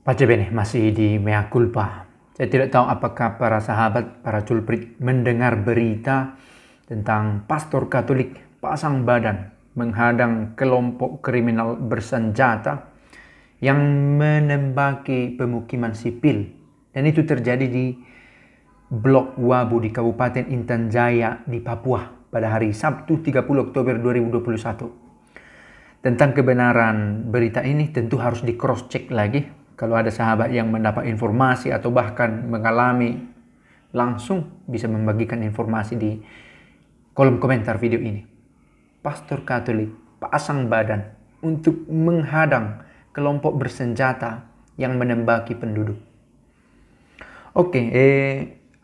Pace bene, masih di mea culpa. Saya tidak tahu apakah para sahabat, para culprit mendengar berita tentang pastor Katolik pasang badan menghadang kelompok kriminal bersenjata yang menembaki pemukiman sipil. Dan itu terjadi di Blok Wabu di Kabupaten Intan Jaya di Papua pada hari Sabtu 30 Oktober 2021. Tentang kebenaran berita ini tentu harus di cross check lagi. Kalau ada sahabat yang mendapat informasi atau bahkan mengalami langsung, bisa membagikan informasi di kolom komentar video ini. Pastor Katolik pasang badan untuk menghadang kelompok bersenjata yang menembaki penduduk. Oke,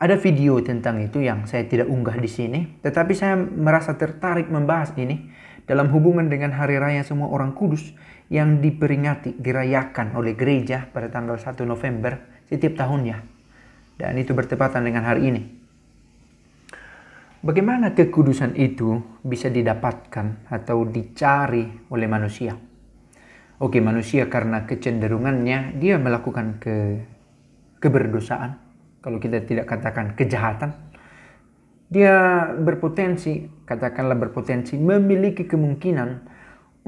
ada video tentang itu yang saya tidak unggah di sini, tetapi saya merasa tertarik membahas ini dalam hubungan dengan Hari Raya Semua Orang Kudus yang diperingati, dirayakan oleh gereja pada tanggal 1 November setiap tahunnya. Dan itu bertepatan dengan hari ini. Bagaimana kekudusan itu bisa didapatkan atau dicari oleh manusia? Oke, manusia karena kecenderungannya dia melakukan keberdosaan. Kalau kita tidak katakan kejahatan, dia katakanlah berpotensi memiliki kemungkinan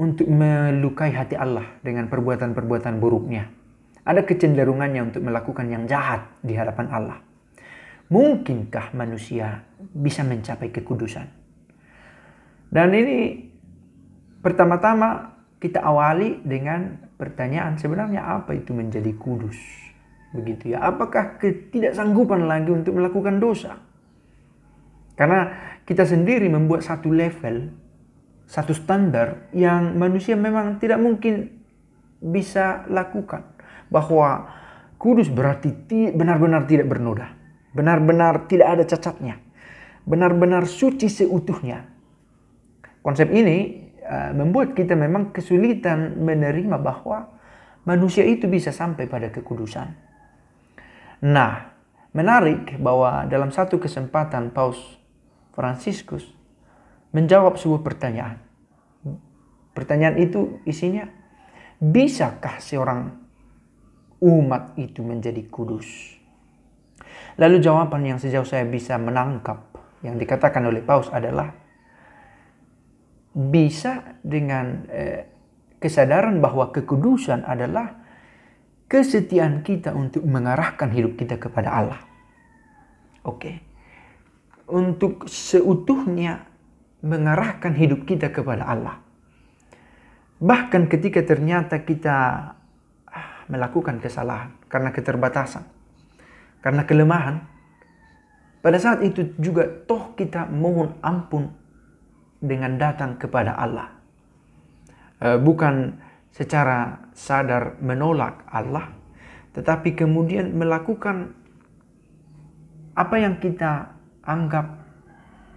untuk melukai hati Allah dengan perbuatan-perbuatan buruknya. Ada kecenderungannya untuk melakukan yang jahat di hadapan Allah. Mungkinkah manusia bisa mencapai kekudusan? Dan ini pertama-tama kita awali dengan pertanyaan, sebenarnya apa itu menjadi kudus? Begitu ya. Apakah ketidaksanggupan lagi untuk melakukan dosa? Karena kita sendiri membuat satu level, satu standar yang manusia memang tidak mungkin bisa lakukan. Bahwa kudus berarti benar-benar tidak bernoda. Benar-benar tidak ada cacatnya. Benar-benar suci seutuhnya. Konsep ini membuat kita memang kesulitan menerima bahwa manusia itu bisa sampai pada kekudusan. Nah, menarik bahwa dalam satu kesempatan Paus Fransiskus menjawab sebuah pertanyaan. Pertanyaan itu isinya, bisakah seorang umat itu menjadi kudus? Lalu jawaban yang sejauh saya bisa menangkap yang dikatakan oleh Paus adalah, bisa dengan kesadaran bahwa kekudusan adalah kesetiaan kita untuk mengarahkan hidup kita kepada Allah. Oke. Untuk seutuhnya mengarahkan hidup kita kepada Allah. Bahkan ketika ternyata kita melakukan kesalahan karena keterbatasan, karena kelemahan, pada saat itu juga toh kita mohon ampun dengan datang kepada Allah. Bukan secara sadar menolak Allah, tetapi kemudian melakukan apa yang kita anggap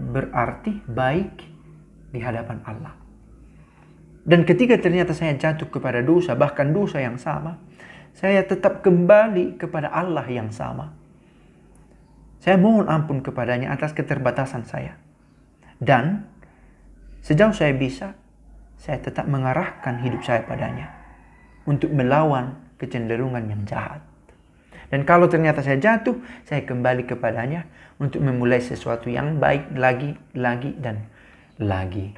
berarti baik di hadapan Allah. Dan ketika ternyata saya jatuh kepada dosa, bahkan dosa yang sama, saya tetap kembali kepada Allah yang sama. Saya mohon ampun kepadanya atas keterbatasan saya. Dan sejauh saya bisa, saya tetap mengarahkan hidup saya padanya untuk melawan kecenderungan yang jahat. Dan kalau ternyata saya jatuh, saya kembali kepadanya untuk memulai sesuatu yang baik lagi, dan lagi.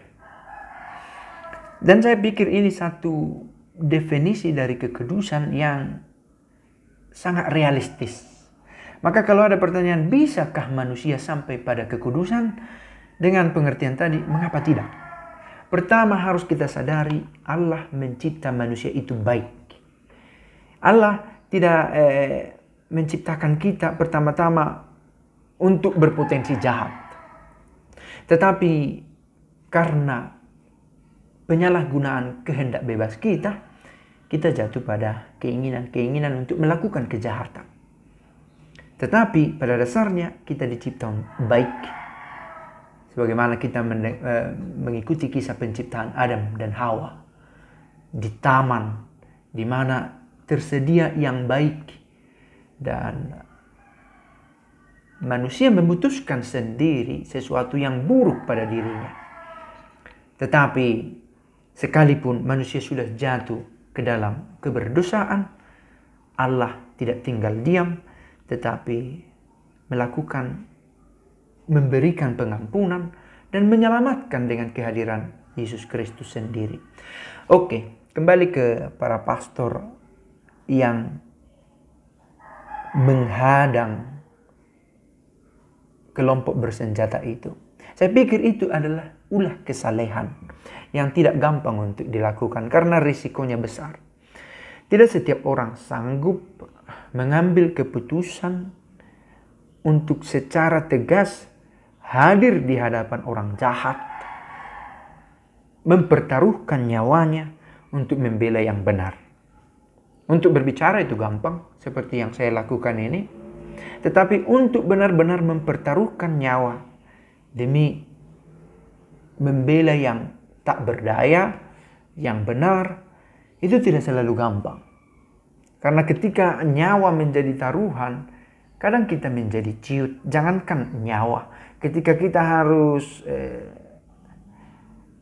Dan saya pikir ini satu definisi dari kekudusan yang sangat realistis. Maka kalau ada pertanyaan, bisakah manusia sampai pada kekudusan? Dengan pengertian tadi, mengapa tidak? Pertama harus kita sadari, Allah mencipta manusia itu baik. Allah tidak menciptakan kita pertama-tama untuk berpotensi jahat. Tetapi karena penyalahgunaan kehendak bebas kita jatuh pada keinginan untuk melakukan kejahatan. Tetapi pada dasarnya kita dicipta baik. Sebagaimana kita mengikuti kisah penciptaan Adam dan Hawa di taman di mana tersedia yang baik, dan manusia memutuskan sendiri sesuatu yang buruk pada dirinya. Tetapi sekalipun manusia sudah jatuh ke dalam keberdosaan, Allah tidak tinggal diam, tetapi memberikan pengampunan dan menyelamatkan dengan kehadiran Yesus Kristus sendiri. Oke, kembali ke para pastor yang menghadang kelompok bersenjata itu. Saya pikir itu adalah ulah kesalehan yang tidak gampang untuk dilakukan karena risikonya besar. Tidak setiap orang sanggup mengambil keputusan untuk secara tegas hadir di hadapan orang jahat, mempertaruhkan nyawanya untuk membela yang benar. Untuk berbicara itu gampang, seperti yang saya lakukan ini. Tetapi untuk benar-benar mempertaruhkan nyawa demi membela yang tak berdaya, yang benar, itu tidak selalu gampang. Karena ketika nyawa menjadi taruhan, kadang kita menjadi ciut. Jangankan nyawa, ketika kita harus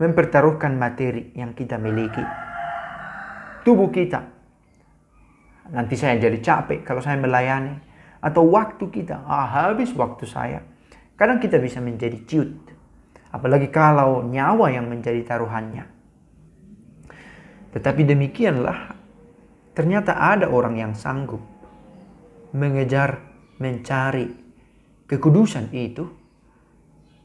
mempertaruhkan materi yang kita miliki, tubuh kita, nanti saya jadi capek kalau saya melayani, atau waktu kita, habis waktu saya. Kadang kita bisa menjadi ciut, apalagi kalau nyawa yang menjadi taruhannya. Tetapi demikianlah, ternyata ada orang yang sanggup mengejar, mencari kekudusan itu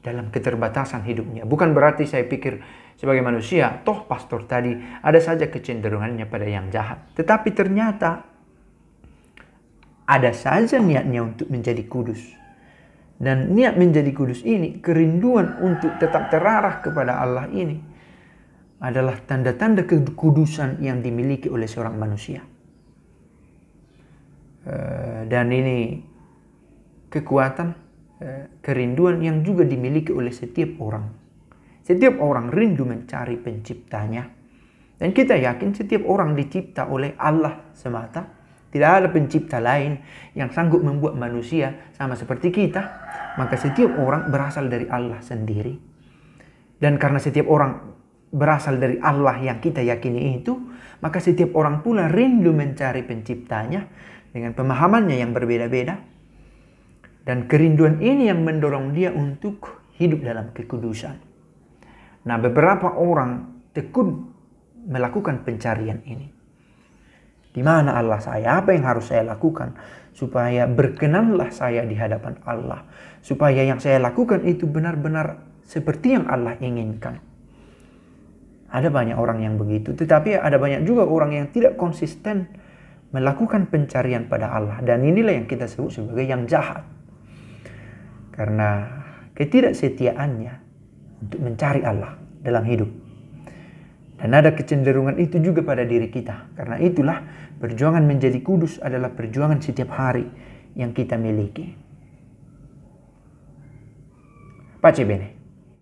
dalam keterbatasan hidupnya. Bukan berarti saya pikir sebagai manusia, toh pastor tadi ada saja kecenderungannya pada yang jahat. Tetapi ternyata ada saja niatnya untuk menjadi kudus. Dan niat menjadi kudus ini, kerinduan untuk tetap terarah kepada Allah ini, adalah tanda-tanda kekudusan yang dimiliki oleh seorang manusia. Dan ini kekuatan, kerinduan yang juga dimiliki oleh setiap orang. Setiap orang rindu mencari penciptanya. Dan kita yakin setiap orang dicipta oleh Allah semata. Tidak ada pencipta lain yang sanggup membuat manusia sama seperti kita. Maka setiap orang berasal dari Allah sendiri. Dan karena setiap orang berasal dari Allah yang kita yakini itu, maka setiap orang pula rindu mencari penciptanya dengan pemahamannya yang berbeda-beda. Dan kerinduan ini yang mendorong dia untuk hidup dalam kekudusan. Nah, beberapa orang tekun melakukan pencarian ini. Di mana Allah saya? Apa yang harus saya lakukan supaya berkenanlah saya di hadapan Allah? Supaya yang saya lakukan itu benar-benar seperti yang Allah inginkan. Ada banyak orang yang begitu. Tetapi ada banyak juga orang yang tidak konsisten melakukan pencarian pada Allah. Dan inilah yang kita sebut sebagai yang jahat. Karena ketidaksetiaannya untuk mencari Allah dalam hidup. Dan ada kecenderungan itu juga pada diri kita. Karena itulah perjuangan menjadi kudus adalah perjuangan setiap hari yang kita miliki. Pace bene.